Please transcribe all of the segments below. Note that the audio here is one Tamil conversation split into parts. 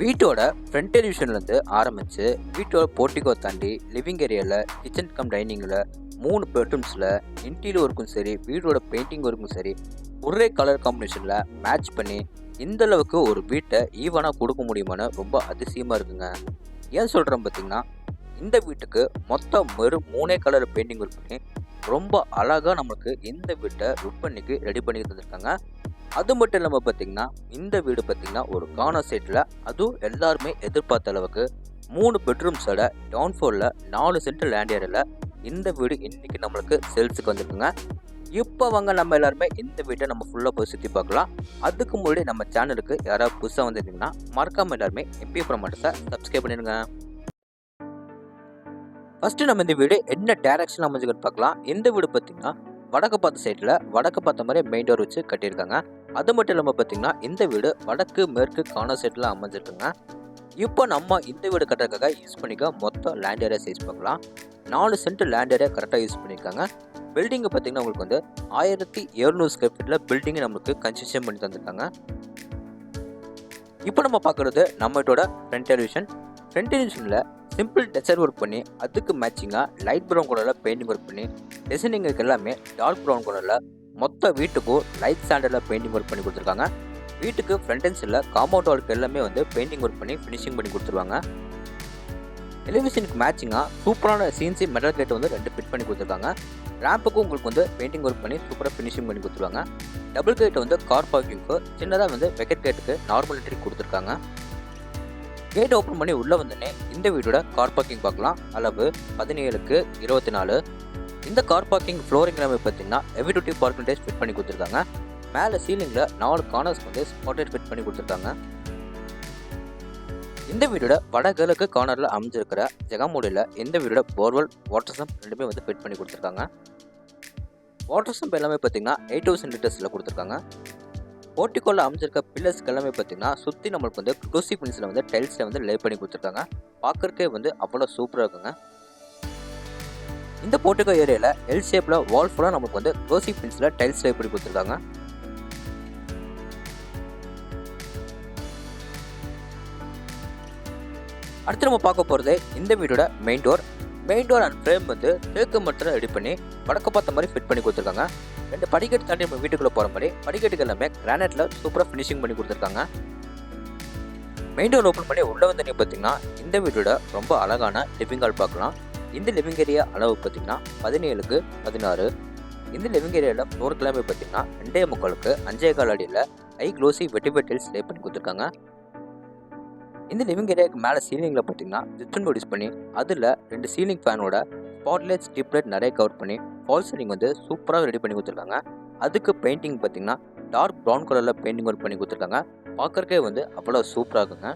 வீட்டோட ஃப்ரண்ட் எலிவேஷன்லேருந்து ஆரம்பித்து வீட்டோட போர்ட்டிகோ தாண்டி லிவிங் ஏரியாவில் கிச்சன் கம் டைனிங்கில் 3 பெட்ரூம்ஸில் இன்டீரியர் ஒர்க்கும் சரி வீட்டோட பெயிண்டிங் ஒர்க்கும் சரி ஒரே கலர் காம்பினேஷனில் மேட்ச் பண்ணி இந்த அளவுக்கு ஒரு வீட்டை ஈவனாக கொடுக்க முடியுமான்னு ரொம்ப அதிசயமாக இருக்குங்க. ஏன் சொல்கிறேன் பார்த்தீங்கன்னா, இந்த வீட்டுக்கு மொத்தம் வெறும் 3 கலர் பெயிண்டிங் ஒர்க் பண்ணி ரொம்ப அழகாக நம்மளுக்கு இந்த வீட்டை விற்பனைக்கு ரெடி பண்ணி தந்துருக்காங்க. அது மட்டும் இல்லாமல் பார்த்தீங்கன்னா, இந்த வீடு பார்த்தீங்கன்னா ஒரு கார்னர் சைட்டில், அதுவும் எல்லாருமே எதிர்பார்த்த அளவுக்கு 3 பெட்ரூம்ஸோட டவுன் ஃப்ளோரில் 4 சென்ட் லேண்ட் ஏரியாவில் இந்த வீடு இன்றைக்கி நம்மளுக்கு சேல்ஸுக்கு வந்துருக்குங்க. இப்போ வாங்க நம்ம எல்லாருமே இந்த வீட்டை நம்ம ஃபுல்லாக போய் சுற்றி பார்க்கலாம். அதுக்கு முன்னாடி நம்ம சேனலுக்கு யாராவது புதுசாக வந்துருந்தீங்கன்னா மறக்காமல் எல்லாருமே MP ப்ரோமோட்டர்ஸை சப்ஸ்கிரைப் பண்ணிடுங்க. ஃபஸ்ட்டு நம்ம இந்த வீடு என்ன டைரக்ஷன் அமைஞ்சுக்கிட்டு பார்க்கலாம். இந்த வீடு பார்த்தீங்கன்னா வடக்கு பார்த்த சைடில் வடக்கு பார்த்த மாதிரி மெயின் டோர் வச்சு கட்டியிருக்காங்க. அது மட்டும் இல்லாமல் பார்த்தீங்கன்னா இந்த வீடு வடக்கு மேற்கு கார்னர் சைடில் அமைஞ்சிருக்குங்க. இப்போ நம்ம இந்த வீடு கட்டுறதுக்காக யூஸ் பண்ணிக்க மொத்தம் லேண்ட் ஏரியா சைஸ் பார்க்கலாம். 4 சென்ட் லேண்ட் ஏரியா கரெக்டாக யூஸ் பண்ணியிருக்காங்க. பில்டிங்கு பார்த்தீங்கன்னா உங்களுக்கு வந்து 1700 ஸ்கொயர் ஃபீட்டில் பில்டிங்கை நம்மளுக்கு கன்ஸ்ட்ரக்ஷன் பண்ணி தந்துருக்காங்க. இப்போ நம்ம பார்க்குறது நம்ம வீட்டோட ஃப்ரண்ட் எலிவேஷன். ஃப்ரண்ட் எலிவேஷனில் சிம்பிள் டெசர் ஒர்க் பண்ணி அதுக்கு மேட்சிங்காக லைட் ப்ரௌன் கலரில் பெயிண்டிங் ஒர்க் பண்ணி டிசைனிங்கு எல்லாமே டார்க் ப்ரௌன் கலரில் மொத்த வீட்டுக்கும் லைட் ஸ்டாண்டர்டில் பெயிண்டிங் ஒர்க் பண்ணி கொடுத்துருக்காங்க. வீட்டுக்கு ஃப்ரண்ட் எண்ட்ஸில் காம்பவுண்ட் வாலுக்கு எல்லாமே வந்து பெயிண்டிங் ஒர்க் பண்ணி ஃபினிஷிங் பண்ணி கொடுத்துருவாங்க. டெலிவிஷனுக்கு மேட்சிங்காக சூப்பரான CNC மெட்டல் கேட் வந்து 2 ஃபிட் பண்ணி கொடுத்துருக்காங்க. ரேம்புக்கும் உங்களுக்கு வந்து பெயிண்டிங் ஒர்க் பண்ணி சூப்பராக ஃபினிஷிங் பண்ணி கொடுத்துருவாங்க. டபுள் கேட் வந்து கார் பார்க்கிங்க்கு, சின்னதாக வந்து வெக்கெட் கேட்டுக்கு நார்மல் என்ட்ரி கொடுத்துருக்காங்க. கேட் ஓப்பன் பண்ணி உள்ளே வந்தோடனே இந்த வீட்டோட கார் பார்க்கிங் பார்க்கலாம். அளவு 17க்கு 24. இந்த கார் பார்க்கிங் ஃப்ளோரிங் எல்லாமே பார்த்தீங்கன்னா ஹெவி டியூட்டி பார்க்கிங் ஃபிட் பண்ணி கொடுத்துருக்காங்க. மேலே சீலிங்கில் 4 கார்னர்ஸ் வந்து ஸ்பாட்லைட் ஃபிட் பண்ணி கொடுத்துருக்காங்க. இந்த வீடோட வடகிழக்கு கார்னரில் அமைஞ்சிருக்கிற ஜெகமூலையில் இந்த வீடோட போர்வெல் வாட்டர் சம்ப் ரெண்டுமே வந்து ஃபிட் பண்ணி கொடுத்துருக்காங்க. வாட்டர் சம்ப் எல்லாமே பார்த்தீங்கன்னா 8000 லிட்டர்ஸில் கொடுத்துருக்காங்க. போர்ட்டிகோவில் அமைஞ்சிருக்க பில்லர்ஸ்க்கு எல்லாமே பார்த்தீங்கன்னா சுற்றி நம்மளுக்கு வந்து க்ளோசி பின்ஸில் வந்து டைல்ஸில் வந்து லே பண்ணி கொடுத்துருக்காங்க. பார்க்கறக்கே வந்து அவ்வளோ சூப்பராக இருக்குங்க. இந்த போர்ட்டிகோ ஏரியாவில் எல் ஷேப்பில் வால் ஃபுல்லாக நமக்கு வந்து க்ளோசி பின்ஸில் டைல்ஸ் லே பண்ணி கொடுத்துருக்காங்க. அடுத்து நம்ம பார்க்க போகிறது இந்த வீடோட main door. Main door and frame வந்து தேக்கு மரத்தில் ரெடி பண்ணி வடக்கு பார்த்த மாதிரி ஃபிட் பண்ணி கொடுத்துருக்காங்க. 2 படிக்கட்டு தாண்டி நம்ம வீட்டுக்குள்ளே போகிற மாதிரி படிக்கட்டுக்கு எல்லாமே கிரானைட்டில் சூப்பராக ஃபினிஷிங் பண்ணி கொடுத்துருக்காங்க. மெயின் டோர் ஓப்பன் பண்ணி உள்ளே வந்து பார்த்தீங்கன்னா இந்த வீட்டோட ரொம்ப அழகான லிவிங் ஹால் பார்க்கலாம். இந்த லிவிங் ஏரியா அளவு பார்த்தீங்கன்னா 17க்கு 16. இந்த லிவிங் ஏரியாவில் ஃப்ளோர் கிளம்பி பார்த்தீங்கன்னா 2.25க்கு 5.25 அடியில் ஹை க்ளோசி வெட்டிஃபை டைல்ஸ் லே பண்ணி கொடுத்துருக்காங்க. இந்த லிவிங் ஏரியாவுக்கு மேலே சீலிங்கில் பார்த்தீங்கன்னா ஜிப்சன் போர்ட் யூஸ் பண்ணி அதில் 2 சீலிங் ஃபேனோட ஸ்பாட்லைட் ஸ்ட்ரிப் லைட் நிறைய கவர் பண்ணி ஃபால் சீலிங் வந்து சூப்பராக ரெடி பண்ணி கொடுத்துருக்காங்க. அதுக்கு பெயிண்டிங் பார்த்தீங்கன்னா டார்க் ப்ரௌன் கலரில் பெயிண்டிங் ஒர்க் பண்ணி கொடுத்துருக்காங்க. பார்க்கறக்கே வந்து அவ்வளோ சூப்பராக இருக்குங்க.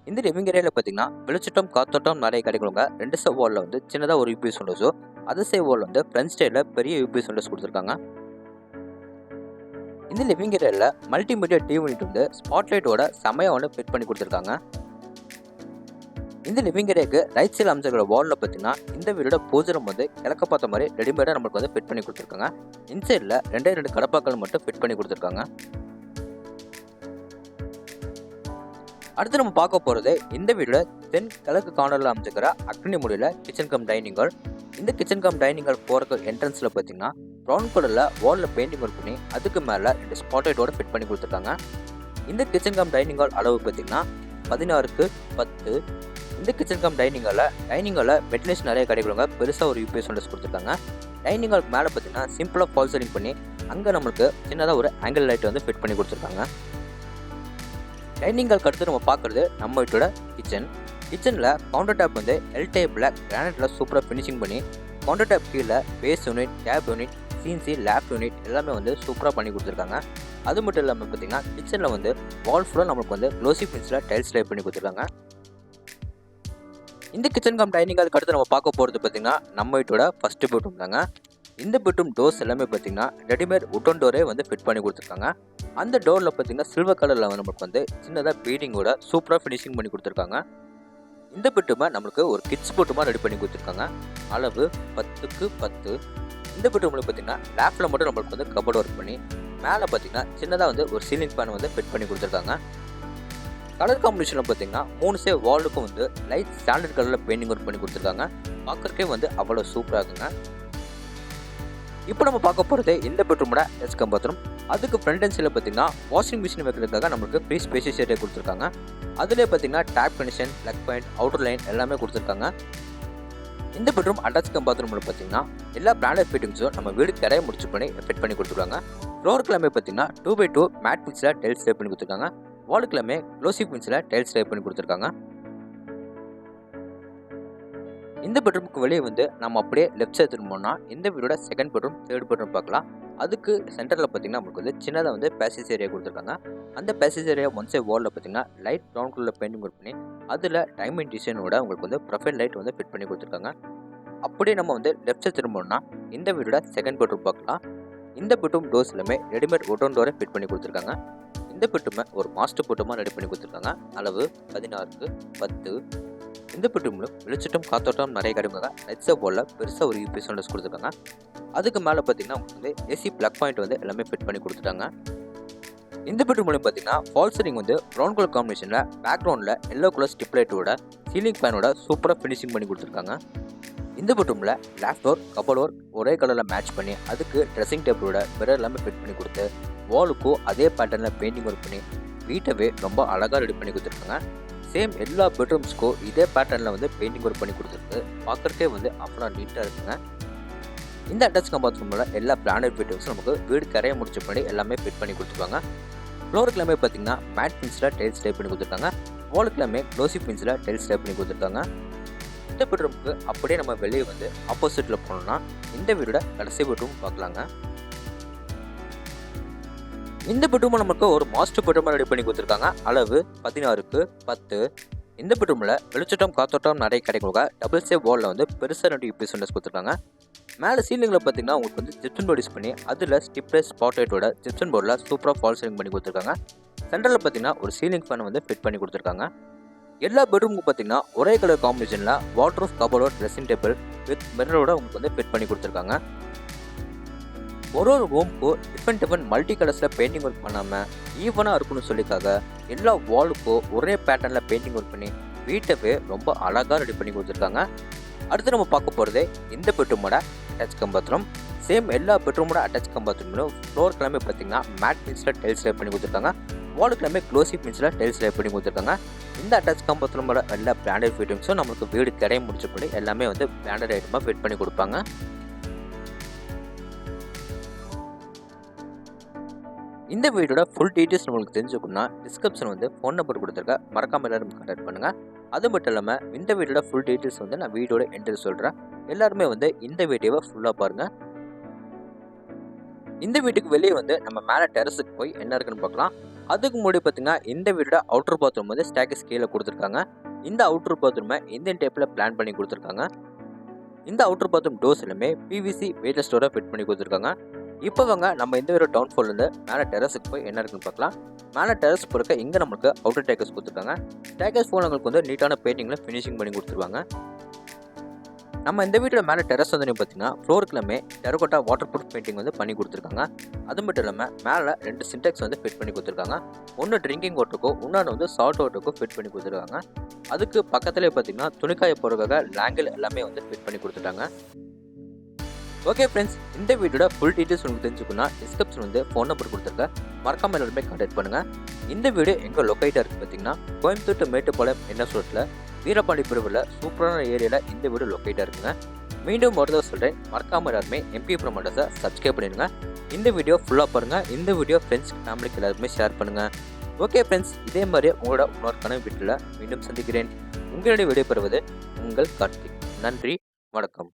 இந்த லிவிங் ஏரியாவில் பார்த்தீங்கன்னா வெளிச்சட்டம் காத்தோட்டம் நிறைய கிடைக்கணுங்க. 2 சைட் வாலில் வந்து சின்னதாக ஒரு UPS விண்டோஸோ, அதர் சைட் வாலில் வந்து ஃப்ரண்ட் ஸ்டைலில் பெரிய UPS விண்டோஸ் கொடுத்துருக்காங்க. இந்த லிவிங் ஏரியாவில் மல்டிமீடியா டிவி யூனிட் வந்து ஸ்பாட்லைட்டோட செமையாக வந்து ஃபிட் பண்ணி கொடுத்துருக்காங்க. இந்த லிவிங் ஏரியாவுக்கு ரைட் சைடில் அமைச்சிருக்கிற வாலில் பார்த்தீங்கன்னா இந்த வீடோட பூஜரம் வந்து கிழக்க பார்த்த மாதிரி ரெடிமேடாக நம்மளுக்கு வந்து ஃபிட் பண்ணி கொடுத்துருக்காங்க. இன்சைடில் 2 கடப்பாக்கள் மட்டும் ஃபிட் பண்ணி கொடுத்துருக்காங்க. அடுத்து நம்ம பார்க்க போகிறது இந்த வீடோட தென் கிழக்கு கார்னரில் அமைச்சிருக்கிற அக்னி மூலையில் கிச்சன் கம் டைனிங் ஹால். இந்த கிச்சன் கம் டைனிங் ஹால் போகிற என்ட்ரன்ஸில் பார்த்தீங்கன்னா ப்ரௌன் கலரில் வாலில் பெயிண்டிங் ஒர்க் பண்ணி அதுக்கு மேலே 2 ஸ்பாட்லைட்டோட ஃபிட் பண்ணி கொடுத்துருக்காங்க. இந்த கிச்சன் கம் டைனிங் ஹால் அளவு பார்த்தீங்கன்னா 16க்கு 10. இந்த கிச்சன் கம் டைனிங் ஹாலில் வெட்டிலேஷன் நிறைய கிடைக்கிறவங்க பெருசாக ஒரு UPS விண்டோஸ் கொடுத்துருக்காங்க. டைனிங் ஹாலுக்கு மேலே பார்த்தீங்கன்னா சிம்பிளாக ஃபால் சீலிங் பண்ணி அங்கே நம்மளுக்கு சின்னதாக ஒரு ஆங்கிள் லைட் வந்து ஃபிட் பண்ணி கொடுத்துருக்காங்க. டைனிங் ஹாலுக்கு அடுத்து நம்ம பார்க்குறது நம்ம வீட்டோட கிச்சனில் கவுண்டர் டாப் வந்து எல் டைப் பிளாக் கிரானைட்டில் சூப்பராக ஃபினிஷிங் பண்ணி கவுண்டர் டாப் கீழே base unit, tape unit, CNC lab unit எல்லாமே வந்து சூப்பராக பண்ணி கொடுத்துருக்காங்க. அது மட்டும் இல்லாமல் பார்த்தீங்கன்னா கிச்சனில் வந்து வால் ஃபுல்லாக நம்மளுக்கு வந்து க்ளோசி பின்ஸில் டைல்ஸ் லே பண்ணி கொடுத்துருக்காங்க. இந்த கிச்சன் கம் டைனிங் ஹாலுக்கு அடுத்து நம்ம பார்க்க போகிறது பார்த்தீங்கன்னா நம்ம வீட்டோட ஃபஸ்ட்டு பெட்ரூம் தாங்க. இந்த பெட்ரூம் டோர்ஸ் எல்லாமே பார்த்தீங்கன்னா ரெடிமேட் உட்டன் டோரே வந்து ஃபிட் பண்ணி கொடுத்துருக்காங்க. அந்த டோரில் பார்த்தீங்கன்னா சில்வர் கலரில் நம்மளுக்கு வந்து சின்னதாக பீடிங்கோட சூப்பராக ஃபினிஷிங் பண்ணி கொடுத்துருக்காங்க. இந்த பெட்ரூமை நம்மளுக்கு ஒரு கிட்ஸ் பெட்ரூமாக ரெடி பண்ணி கொடுத்துருக்காங்க. அளவு 10க்கு 10. இந்த பெட்ரூமில் பார்த்தீங்கன்னா லேஃப்டில் மட்டும் நம்மளுக்கு வந்து கபோர்டு ஒர்க் பண்ணி மேலே பார்த்தீங்கன்னா சின்னதாக வந்து ஒரு சீலிங் ஃபேன் வந்து ஃபிட் பண்ணி கொடுத்துருக்காங்க. கலர் காம்பினேஷனில் பார்த்தீங்கன்னா 3 சைடு வாலுக்கும் வந்து லைட் ஸ்டாண்டர்ட் கலரில் பெயிண்டிங் ஒர்க் பண்ணி கொடுத்துருக்காங்க. பார்க்குறக்கே வந்து அவ்வளோ சூப்பராக இருக்குங்க. இப்போ நம்ம பார்க்க போகிறது இந்த பெட்ரூமோட அட்டாச் பாத்ரூம். அதுக்கு ஃப்ரண்ட் அண்ட் சைடில் பார்த்தீங்கன்னா வாஷிங் மிஷின் வைக்கிறதுக்காக நம்மளுக்கு ஃப்ரீ ஸ்பேஷியஸ் ஏரியா கொடுத்துருக்காங்க. அதிலே பார்த்தீங்கன்னா tape connection, plug point, outer line எல்லாமே கொடுத்துருக்காங்க. இந்த பெட்ரூம் அட்டாச் பாத்ரூமில் பார்த்தீங்கன்னா எல்லா பிராண்டட் ஃபிட்டிங்ஸும் நம்ம வீடு கரையை முடிச்சு பண்ணி ஃபிட் பண்ணி கொடுத்துருக்காங்க. ஃப்ளோர் கிளம்பே பார்த்தீங்கன்னா 2x2 மேட் பிக்ஸில் டைல்ஸ் லே பண்ணி கொடுத்துருக்காங்க. வால் கிளம்பே க்ளோசி பின்ஸில் டைல்ஸ் லே பண்ணி கொடுத்துருக்காங்க. இந்த பெட்ரூமுக்கு வெளியே வந்து நம்ம அப்படியே லெஃப்ட் சைடு திரும்பினோம்னா இந்த வீடோட செகண்ட் பெட்ரூம், தேர்ட் பெட்ரூம் பார்க்கலாம். அதுக்கு சென்டரில் பார்த்தீங்கன்னா நமக்கு வந்து சின்னதாக வந்து பேசேஜ் ஏரியா கொடுத்துருக்காங்க. அந்த பேசேஜ் ஏரியா ஒன் சைடு வாலில் பார்த்தீங்கன்னா லைட் ப்ரௌன் கலரில் பெயிண்டிங் ஒர்க் பண்ணி அதில் டைமண்ட் டிசைனோட உங்களுக்கு வந்து ப்ரொஃபைல் லைட் வந்து ஃபிட் பண்ணி கொடுத்துருக்காங்க. அப்படியே நம்ம வந்து லெஃப்ட் சைடு திரும்பணும்னா இந்த வீடோட செகண்ட் பெட்ரூம் பார்க்கலாம். இந்த பெட்ரூம் டோர்ஸ் எல்லாமே ரெடிமேட் உடன் டோரை ஃபிட் பண்ணி கொடுத்துருக்காங்க. இந்த பெட்ரூமை ஒரு மாஸ்டர் பெட்ரூமாக ரெடி பண்ணி கொடுத்துருக்காங்க. அளவு 16க்கு 10. இந்த பெட்ரூமில் வெளிச்சட்டம் காத்தோட்டம் நிறைய கிடைக்குங்க. ரைட் சைடு வாலில் பெருசாக ஒரு யூபிஎஸ் ஒன்று கொடுத்துருக்காங்க. அதுக்கு மேலே பார்த்தீங்கன்னா உங்களுக்கு வந்து ஏசி பிளக் பாயிண்ட் வந்து எல்லாமே ஃபிட் பண்ணி கொடுத்துட்டாங்க. இந்த பெட்ரூம்லையும் பார்த்தீங்கன்னா ஃபால் சீலிங் வந்து ப்ரௌன் கலர் காம்பினேஷனில் பேக்ரவுண்டில் எல்லோ கலர் ஸ்டிப் லைட்டோட சீலிங் ஃபேனோட சூப்பராக ஃபினிஷிங் பண்ணி கொடுத்துருக்காங்க. இந்த பெட்ரூமில் லேஃப்ட் டோர், கபோர்ட் டோர் ஒரே கலரில் மேட்ச் பண்ணி அதுக்கு ட்ரெஸ்ஸிங் டேபிளோட மிரர் எல்லாமே ஃபிட் பண்ணி கொடுத்து வாலுக்கும் அதே பேட்டர்னில் பெயிண்டிங் ஒர்க் பண்ணி வீட்டவே ரொம்ப அழகாக ரெடி பண்ணி கொடுத்துருக்காங்க. சேம் எல்லா பெட்ரூம்ஸ்க்கும் இதே பேட்டர்னில் வந்து பெயிண்டிங் ஒர்க் பண்ணி கொடுத்துருக்கு. பார்க்குறக்கே வந்து அவ்வளோ நீட்டாக இருக்குங்க. இந்த அட்டாச் பாத்ரூமில் எல்லா பிராண்டட் ஃபிட்டிங்ஸும் நமக்கு வீடு கரையை முடிச்ச பண்ணி எல்லாமே ஃபிட் பண்ணி கொடுத்துருக்காங்க. ஃப்ளோர் கிளம்பே பார்த்தீங்கன்னா மேட் பின்ஸில் டைல்ஸ் டைப் பண்ணி கொடுத்துருக்காங்க. வால் கிளம்பே க்ளோசி பின்ஸில் டைல்ஸ் டைப் பண்ணி கொடுத்துருக்காங்க. இந்த பெட்ரூமுக்கு அப்படியே நம்ம வெளியே வந்து ஆப்போசிட்டில் போனோம்னா இந்த வீடோட கடைசி பெட்ரூம் பார்க்கலாங்க. இந்த பெட்ரூமை நமக்கு ஒரு மாஸ்டர் பெட்ரூமாக ரெடி பண்ணி கொடுத்துருக்காங்க. அளவு 16க்கு 10. இந்த பெட்ரூமில் வெளிச்சட்டம் காத்தோட்டம் நிறைய கிடைக்குங்க. டபுள் சேவ் வாலில் வந்து பெருசாக 2 யூபிஎஸ் ஒன்று கொடுத்துருக்காங்க. மேலே சீலிங்கில் பார்த்தீங்கன்னா உங்களுக்கு வந்து ஜிப்சன் போர்ட் யூஸ் பண்ணி அதில் ஸ்டிப்லெஸ் ஸ்பாட்லைட்டோட ஜிப்சன் போர்டில் சூப்பராக ஃபால் சீலிங் பண்ணி கொடுத்துருக்காங்க. சென்டரில் பார்த்தீங்கன்னா ஒரு சீலிங் ஃபேன் வந்து ஃபிட் பண்ணி கொடுத்துருக்காங்க. எல்லா பெட்ரூமுக்கும் பார்த்தீங்கன்னா ஒரே கலர் காம்பினேஷனில் water cupboard, dressing table with மிரரோட உங்களுக்கு வந்து ஃபிட் பண்ணி கொடுத்துருக்காங்க. ஒரு ரூமுக்கு டிஃப்ரெண்ட் மல்டி கலர்ஸில் பெயிண்டிங் ஒர்க் பண்ணாமல் ஈவனாக இருக்குன்னு சொல்லிக்காக எல்லா வாலுக்கும் ஒரே பேட்டர்னில் பெயிண்டிங் ஒர்க் பண்ணி வீட்டவே ரொம்ப அழகாக ரெடி பண்ணி கொடுத்துருக்காங்க. அடுத்து நம்ம பார்க்க போகிறது இந்த பெட்ரூமோட அட்டாச் பாத்ரூம். சேம் எல்லா பெட்ரூமோட அட்டாச் பாத்ரூம்லையும் ஃப்ளோர் கிளம்பே பார்த்தீங்கன்னா மேட் பின்ஸில் டைல்ஸ் லே பண்ணி கொடுத்துருக்காங்க. வால் கிளம்பே க்ளோசி பின்ஸில் டைல்ஸ் லே பண்ணி கொடுத்துருக்காங்க. இந்த அட்டாச் பாத்ரூமோட எல்லா பிராண்டட் ஃபிட்டிங்ஸும் நம்மளுக்கு வீடு கரையை முடிச்சபடி எல்லாமே வந்து பிராண்டட் ஐட்டமாக ஃபிட் பண்ணி கொடுப்பாங்க. இந்த வீடோட ஃபுல் டீட்டெயில்ஸ் உங்களுக்கு தெரிஞ்சுக்கணும்னா டிஸ்கிரிப்ஷன் வந்து ஃபோன் நம்பர் கொடுத்துருக்க, மறக்காமல் எல்லாரும் கான்டாக்ட் பண்ணுங்கள். அது மட்டும் இல்லாமல் இந்த வீடோட ஃபுல் டீட்டெயில்ஸ் வந்து நான் வீடியோட என்ட்ரி சொல்கிறேன். எல்லாருமே வந்து இந்த வீடியோவை ஃபுல்லாக பாருங்கள். இந்த வீட்டுக்கு வெளியே வந்து நம்ம மேலே டெரஸுக்கு போய் என்ன இருக்குன்னு பார்க்கலாம். அதுக்கு முன்னாடி பார்த்தீங்கன்னா இந்த வீடோட அவுட்டர் பாத்ரூம் வந்து ஸ்டேக்கஸ் கீழே கொடுத்துருக்காங்க. இந்த அவுட்டர் பாத்ரூமை இந்தியன் டைப்பில் பிளான் பண்ணி கொடுத்துருக்காங்க. இந்த அவுட்டர் பாத்ரூம் டோர்ஸ் எல்லாமே பிவிசி வெயிட்லெஸ் டோரை ஃபிட் பண்ணி கொடுத்துருக்காங்க. இப்போ வாங்க நம்ம இந்த வீடியோ டவுன் ஃப்ளோர்லேருந்து மேலே டெரஸுக்கு போய் என்ன இருக்குன்னு பார்க்கலாம். மேலே டெரஸ் பொறுக்க இங்கே நம்மளுக்கு அவுட்டர் டேக்கர்ஸ் கொடுத்துருக்காங்க. டேக்கர்ஸ் ஃபோன் உங்களுக்கு வந்து நீட்டான பெயிண்டிங்கில் ஃபினிஷிங் பண்ணி கொடுத்துருவாங்க. நம்ம இந்த வீட்டில் மேலே டெரஸ் வந்து பார்த்தீங்கன்னா ஃப்ளோருக்குலாமே டெரகோட்டா வாட்டர் ப்ரூஃப் பெயிண்டிங் வந்து பண்ணி கொடுத்துருக்காங்க. அது மட்டும் இல்லாமல் மேலே 2 சின்டெக்ஸ் வந்து ஃபிட் பண்ணி கொடுத்துருக்காங்க. ஒன்று ட்ரிங்கிங் வாட்டருக்கும் இன்னொன்று வந்து சால்ட் வாட்டருக்கும் ஃபிட் பண்ணி கொடுத்துருக்காங்க. அதுக்கு பக்கத்துலேயே பார்த்தீங்கன்னா துணிக்காய போகிறதுக்காக லேங்கிள் எல்லாமே வந்து ஃபிட் பண்ணி கொடுத்துட்டாங்க. ஓகே ஃப்ரெண்ட்ஸ், இந்த வீடியோட ஃபுல் டீட்டெயில்ஸ் உங்களுக்கு தெரிஞ்சுக்கணும்னா டிஸ்கிரிப்ஷன் வந்து ஃபோன் நம்பர் கொடுத்துருக்க, மறக்காமல் எல்லாருமே கான்டாக்ட் பண்ணுங்கள். இந்த வீடியோ எங்கே லொக்கேட்டாக இருக்குது பார்த்தீங்கன்னா கோயம்புத்தூர் to மேட்டுப்பாளையம் என்ன சொல்லில் வீரபாண்டி பிரிவில் சூப்பரான ஏரியாவில் இந்த வீடியோ லொக்கேட்டாக இருக்குங்க. மீண்டும் ஒரு தடவை சொல்கிறேன், மறக்காமல் எல்லாருமே MP ப்ரோமோட்டர்ஸை சப்ஸ்கிரைப் பண்ணிடுங்க. இந்த வீடியோ ஃபுல்லாக பாருங்கள். இந்த வீடியோ ஃப்ரெண்ட்ஸ் ஃபேமிலிக்கு எல்லாருமே ஷேர் பண்ணுங்கள். ஓகே ஃப்ரெண்ட்ஸ், இதே மாதிரி உங்களோட இன்னொரு வீட்டில் மீண்டும் சந்திக்கிறேன். உங்களுடைய வீடியோ பெறுவது உங்கள் கார்த்திக். நன்றி, வணக்கம்.